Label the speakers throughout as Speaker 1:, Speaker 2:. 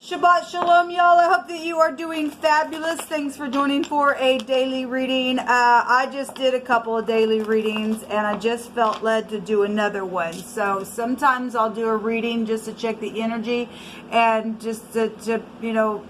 Speaker 1: Shabbat Shalom, y'all. I hope that you are doing fabulous. Thanks for joining for a daily reading. I just did a couple of daily readings, and I just felt led to do another one. So sometimes I'll do a reading just to check the energy and just to you know,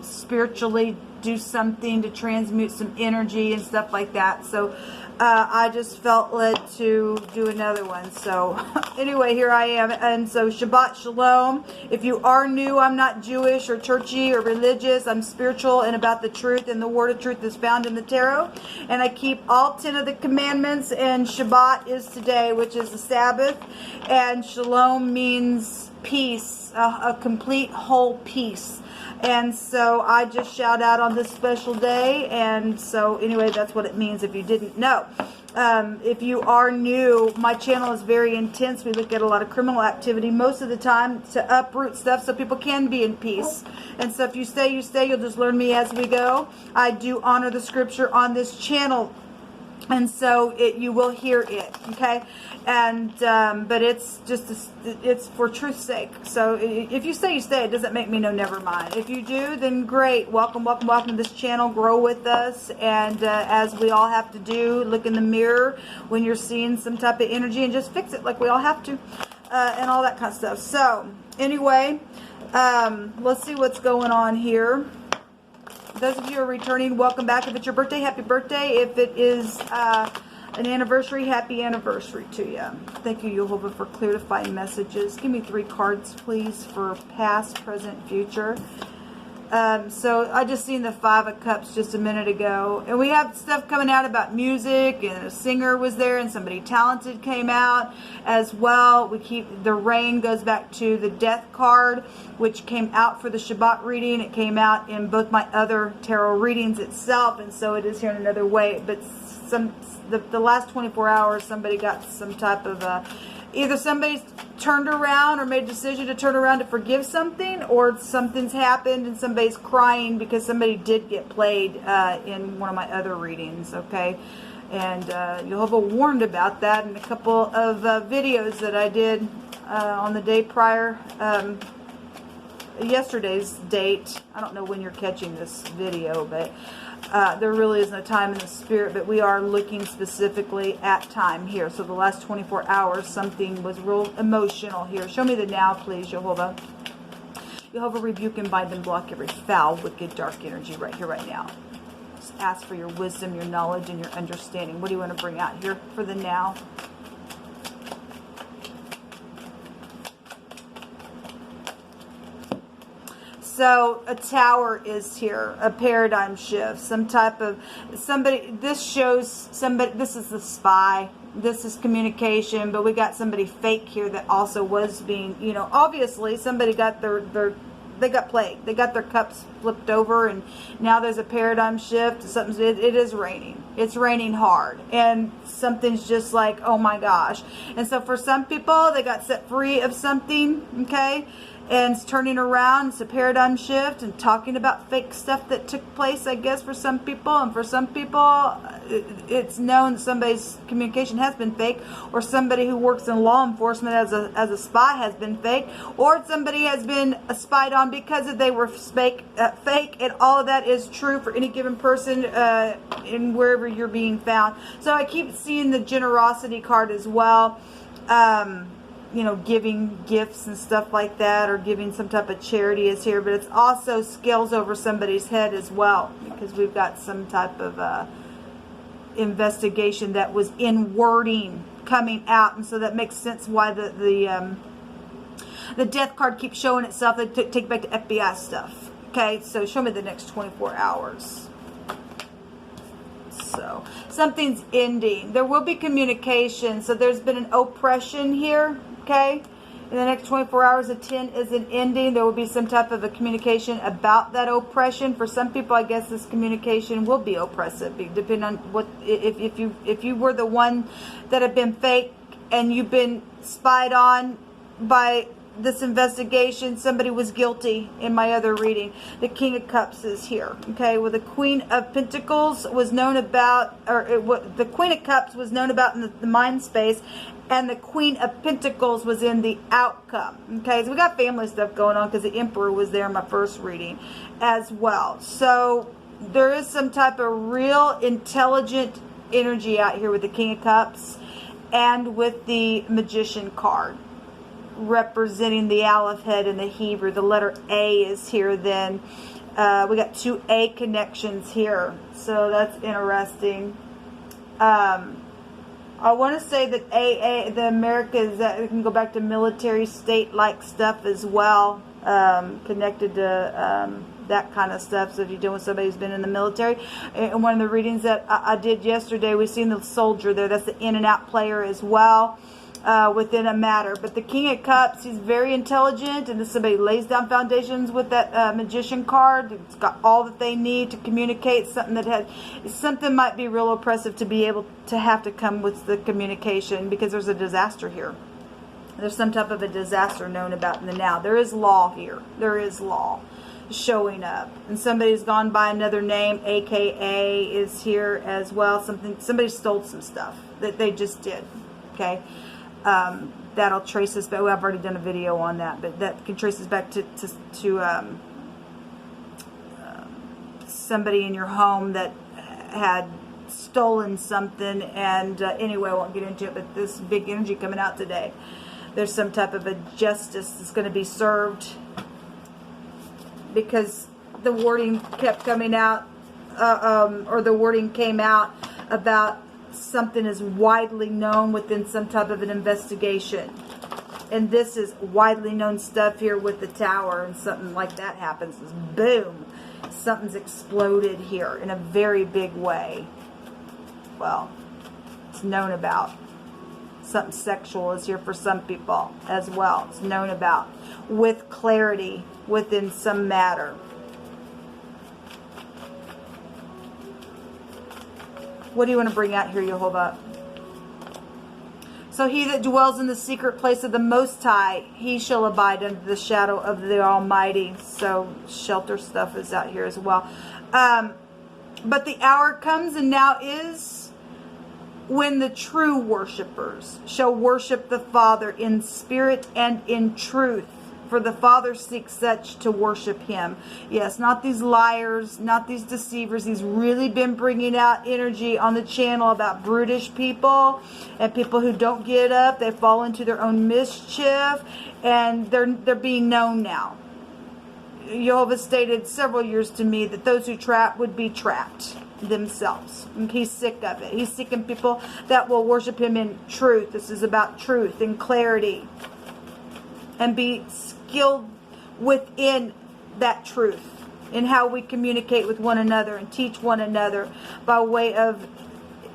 Speaker 1: spiritually do something to transmute some energy and stuff like that. So I just felt led to do another one. So anyway, here I am. And so Shabbat Shalom. If you are new, I'm not Jewish or churchy or religious. I'm spiritual and about the truth, and the word of truth is found in the tarot. And I keep all 10 of the commandments, and Shabbat is today, which is the Sabbath. And Shalom means peace, a complete whole peace. And so I just shout out on this special day. And so anyway, that's what it means if you didn't know. If you are new, my channel is very intense. We look at a lot of criminal activity most of the time to uproot stuff so people can be in peace. And so if you stay, you stay. You'll just learn me as we go. I do honor the scripture on this channel. And so you will hear it, okay? And but it's just it's for truth's sake. So if you stay, you stay. It doesn't make me no never mind. If you do, then great. Welcome, welcome, welcome to this channel. Grow with us. And as we all have to do, look in the mirror when you're seeing some type of energy and just fix it like we all have to, and all that kind of stuff. So anyway, let's see what's going on here. Those of you who are returning, welcome back. If it's your birthday, happy birthday. If it is an anniversary, happy anniversary to you. Thank you, Jehovah, for clear to find messages. Give me 3 cards, please, for past, present, future. So I just seen the 5 of Cups just a minute ago. And we have stuff coming out about music, and a singer was there, and somebody talented came out as well. We keep the rain goes back to the Death card, which came out for the Shabbat reading. It came out in both my other tarot readings itself, and so it is here in another way. But the last 24 hours, somebody got some type of either somebody's turned around or made a decision to turn around to forgive something, or something's happened and somebody's crying because somebody did get played in one of my other readings, okay? And Jehovah warned about that in a couple of videos that I did on the day prior, yesterday's date. I don't know when you're catching this video, but there really isn't a time in the spirit, but we are looking specifically at time here. So the last 24 hours, something was real emotional here. Show me the now, please, Jehovah. Jehovah, rebuke and bind and block every foul, wicked, dark energy right here, right now. Just ask for your wisdom, your knowledge, and your understanding. What do you want to bring out here for the now? So a tower is here, a paradigm shift, some type of somebody. This shows somebody. This is the spy. This is communication, but we got somebody fake here that also was being, you know, obviously somebody got they got plagued. They got their cups flipped over, and now there's a paradigm shift. It is raining. It's raining hard, and something's just like, oh my gosh. And so for some people, they got set free of something, okay? And it's turning around. It's a paradigm shift and talking about fake stuff that took place, I guess, for some people. And for some people, it's known that somebody's communication has been fake, or somebody who works in law enforcement as a spy has been fake, or somebody has been spied on because they were fake. And all of that is true for any given person in wherever you're being found. So I keep seeing the generosity card as well. You know, giving gifts and stuff like that, or giving some type of charity is here, but it's also scales over somebody's head as well, because we've got some type of investigation that was in wording coming out, and so that makes sense why the Death card keeps showing itself. They take back to FBI stuff. Okay, so show me the next 24 hours. So something's ending. There will be communication. So there's been an oppression here. Okay, in the next 24 hours, a 10 is an ending. There will be some type of a communication about that oppression. For some people, I guess this communication will be oppressive, depending on what. If you were the one that had been fake and you've been spied on by this investigation, somebody was guilty in my other reading. The King of Cups is here. Okay, well, the Queen of Pentacles was known about, the Queen of Cups was known about in the mind space and the Queen of Pentacles was in the outcome. Okay, so we got family stuff going on because the Emperor was there in my first reading as well. So there is some type of real intelligent energy out here with the King of Cups and with the Magician card, representing the Aleph head in the Hebrew. The letter A is here then. We got 2 A connections here, so that's interesting. I want to say that the Americas, that can go back to military state-like stuff as well, connected to that kind of stuff. So if you're dealing with somebody who's been in the military, in one of the readings that I did yesterday, we've seen the soldier there. That's the in and out player as well. Within a matter. But the King of Cups, he's very intelligent, and if somebody lays down foundations with that Magician card, it's got all that they need to communicate. Something might be real oppressive to be able to have to come with the communication, because there's a disaster here. There's some type of a disaster known about in the now. There is law here. There is law showing up, and somebody's gone by another name. AKA is here as well. Somebody stole some stuff that they just did. Okay. That'll trace us back. Well, I've already done a video on that, but that can trace us back to somebody in your home that had stolen something. And anyway, I won't get into it, but this big energy coming out today. There's some type of a justice that's going to be served, because the wording kept coming out, or the wording came out about something is widely known within some type of an investigation. And this is widely known stuff here with the Tower, and something like that happens. Boom. Something's exploded here in a very big way. Well, it's known about. Something sexual is here for some people as well. It's known about with clarity within some matter. What do you want to bring out here, Jehovah? So he that dwells in the secret place of the Most High, he shall abide under the shadow of the Almighty. So shelter stuff is out here as well. But the hour comes, and now is, when the true worshipers shall worship the Father in spirit and in truth. For the Father seeks such to worship him. Yes, not these liars, not these deceivers. He's really been bringing out energy on the channel about brutish people and people who don't get up. They fall into their own mischief, and they're being known now. Jehovah stated several years to me that those who trap would be trapped themselves. And he's sick of it. He's seeking people that will worship him in truth. This is about truth and clarity, and be skilled within that truth, in how we communicate with one another and teach one another by way of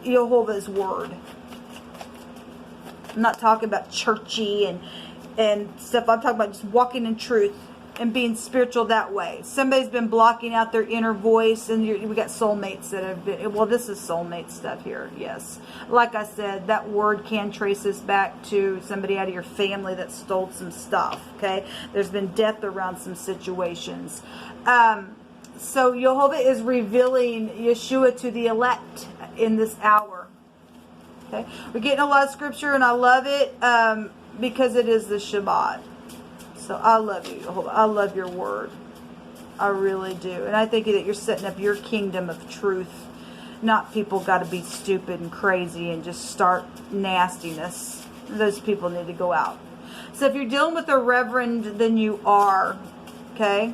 Speaker 1: Jehovah's word. I'm not talking about churchy and stuff. I'm talking about just walking in truth and being spiritual that way. Somebody's been blocking out their inner voice, and we got soulmates that have been, well, this is soulmate stuff here, yes. Like I said, that word can trace us back to somebody out of your family that stole some stuff, okay? There's been death around some situations. So Jehovah is revealing Yeshua to the elect in this hour, okay? We're getting a lot of scripture, and I love it because it is the Shabbat. So I love you, Jehovah. I love your word. I really do. And I think that you're setting up your kingdom of truth. Not people got to be stupid and crazy and just start nastiness. Those people need to go out. So if you're dealing with a reverend, then you are, okay?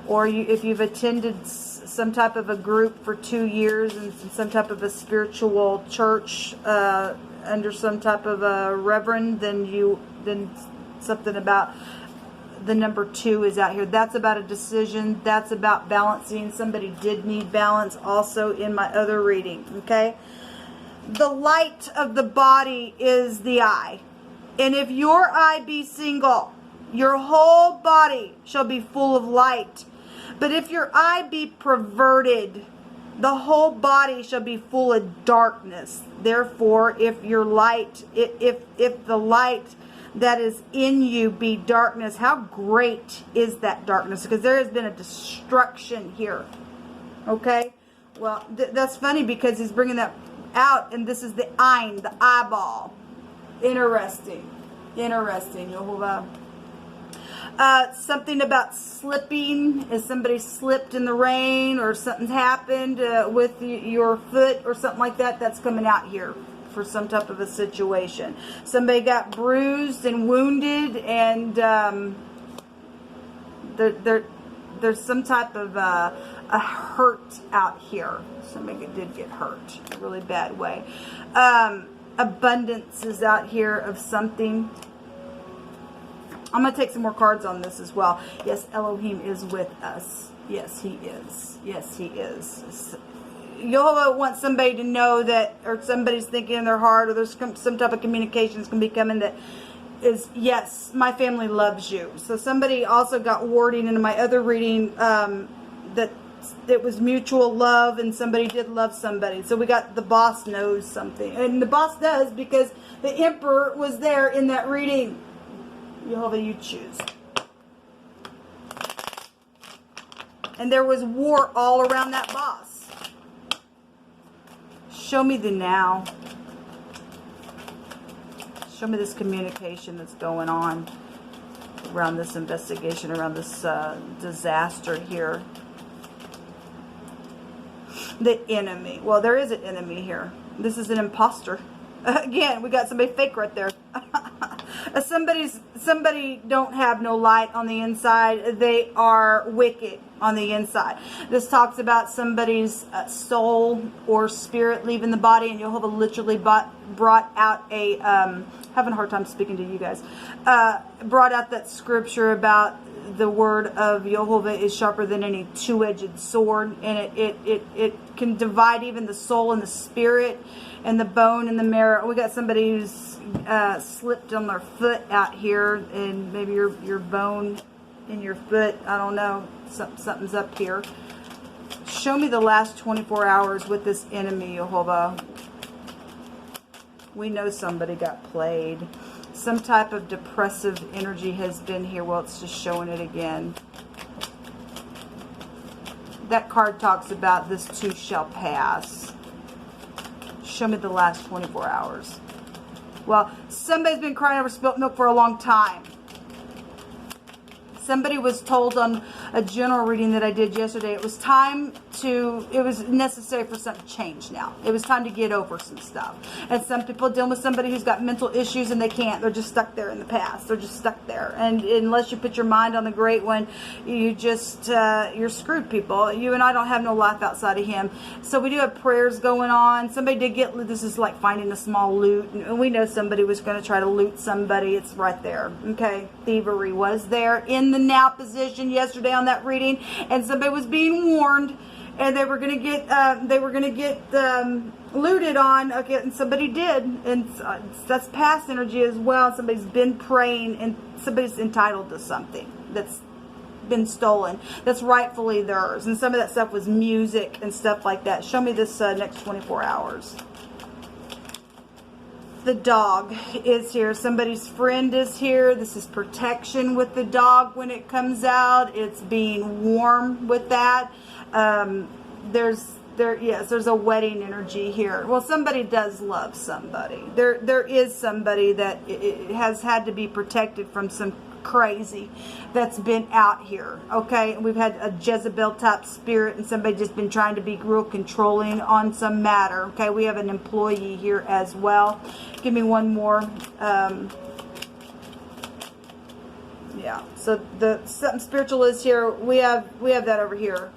Speaker 1: Or if you've attended some type of a group for 2 years and some type of a spiritual church under some type of a reverend, then something about the number 2 is out here. That's about a decision. That's about balancing. Somebody did need balance also in my other reading, okay? The light of the body is the eye. And if your eye be single, your whole body shall be full of light. But if your eye be perverted, the whole body shall be full of darkness. Therefore, if your light, if the light that is in you be darkness, how great is that darkness? Because there has been a destruction here. Okay? Well, that's funny because he's bringing that out, and this is the ein, the eyeball. Interesting. Interesting, Yehovah. Something about slipping. Is somebody slipped in the rain or something's happened with your foot or something like that? That's coming out here for some type of a situation. Somebody got bruised and wounded, and there's some type of a hurt out here. Somebody did get hurt in a really bad way. Abundance is out here of something. I'm going to take some more cards on this as well. Yes, Elohim is with us. Yes, he is. Yes, he is. Yehovah wants somebody to know that, or somebody's thinking in their heart, or there's some type of communications can be coming that is, yes, my family loves you. So somebody also got wording into my other reading that it was mutual love, and somebody did love somebody. So we got the boss knows something. And the boss does, because the emperor was there in that reading. Yehovah, you choose. And there was war all around that boss. Show me the now. Show me this communication that's going on around this investigation, around this disaster here. The enemy. Well, there is an enemy here. This is an imposter. Again, we got somebody fake right there. Somebody don't have no light on the inside. They are wicked on the inside. This talks about somebody's soul or spirit leaving the body, and Yehovah literally brought out a having a hard time speaking to you guys. Brought out that scripture about the word of Yehovah is sharper than any two-edged sword, and it can divide even the soul and the spirit and the bone and the marrow. We got somebody who's slipped on their foot out here, and maybe your bone in your foot, I don't know, something's up here. Show me the last 24 hours with this enemy, Yehovah. We know somebody got played. Some type of depressive energy has been here. Well, it's just showing it again. That card talks about this too shall pass. Show me the last 24 hours. Well, somebody's been crying over spilt milk for a long time. Somebody was told on a general reading that I did yesterday, it was necessary for some change now. It was time to get over some stuff. And some people dealing with somebody who's got mental issues and they can't. They're just stuck there in the past. They're just stuck there. And unless you put your mind on the great one, you just, you're screwed, people. You and I don't have no life outside of him. So we do have prayers going on. Somebody did get, this is like finding a small loot. And we know somebody was going to try to loot somebody. It's right there. Okay. Thievery was there in the now position yesterday on that reading, and somebody was being warned, and they were going to get looted on. Okay, and somebody did, and that's past energy as well. Somebody's been praying, and somebody's entitled to something that's been stolen, that's rightfully theirs, and some of that stuff was music and stuff like that. Show me this next 24 hours. The dog is here. Somebody's friend is here. This is protection with the dog when it comes out. It's being warm with that. There's a wedding energy here. Well, somebody does love somebody. There is somebody that it has had to be protected from some crazy that's been out here. Okay, we've had a Jezebel type spirit, and somebody just been trying to be real controlling on some matter. Okay, we have an employee here as well. Give me one more. Yeah, so something spiritual is here. We have that over here.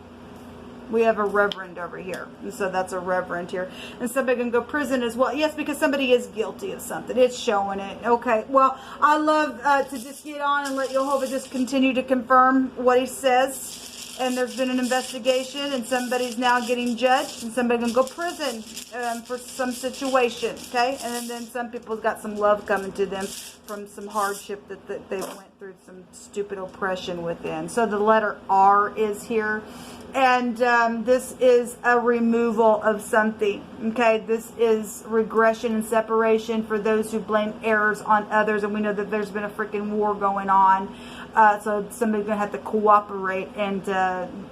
Speaker 1: We have a reverend over here. And so that's a reverend here. And somebody can go to prison as well. Yes, because somebody is guilty of something. It's showing it. Okay. Well, I love to just get on and let Yehovah just continue to confirm what he says. And there's been an investigation, and somebody's now getting judged, and somebody can go to prison for some situation. Okay. And then some people's got some love coming to them from some hardship that they went through, some stupid oppression within. So the letter R is here. And this is a removal of something. Okay, this is regression and separation for those who blame errors on others. And we know that there's been a freaking war going on. So somebody's going to have to cooperate. And,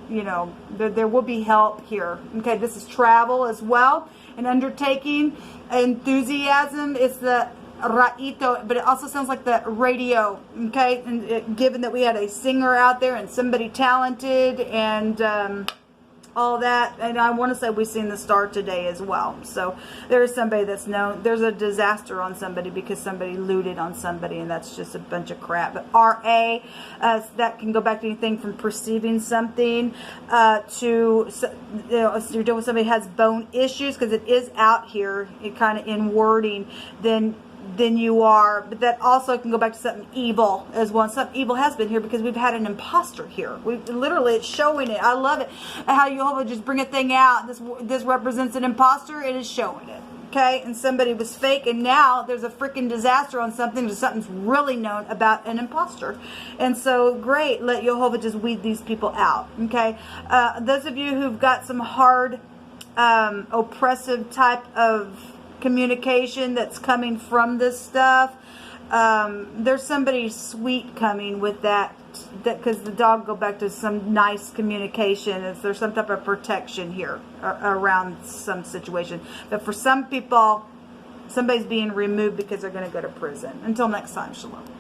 Speaker 1: you know, there will be help here. Okay, this is travel as well. An undertaking, enthusiasm. It's the Raito, but it also sounds like the radio, okay? And given that we had a singer out there and somebody talented and all that, and I want to say we've seen the star today as well. So there's somebody that's known. There's a disaster on somebody because somebody looted on somebody, and that's just a bunch of crap. But RA, that can go back to anything from perceiving something to, you know, if you're dealing with somebody who has bone issues, because it is out here, it kind of in wording, then you are, but that also can go back to something evil as well. Something evil has been here because we've had an imposter here. We literally, it's showing it. I love it how you all just bring a thing out. This represents an imposter. It is showing it. Okay, and somebody was fake, and now there's a freaking disaster on something. Something's really known about an imposter, and so great. Let Jehovah just weed these people out. Okay, those of you who've got some hard, oppressive type of communication that's coming from this stuff, there's somebody sweet coming with that because the dog go back to some nice communication. There's some type of protection here around some situation, but for some people somebody's being removed because they're going to go to prison. Until next time, shalom.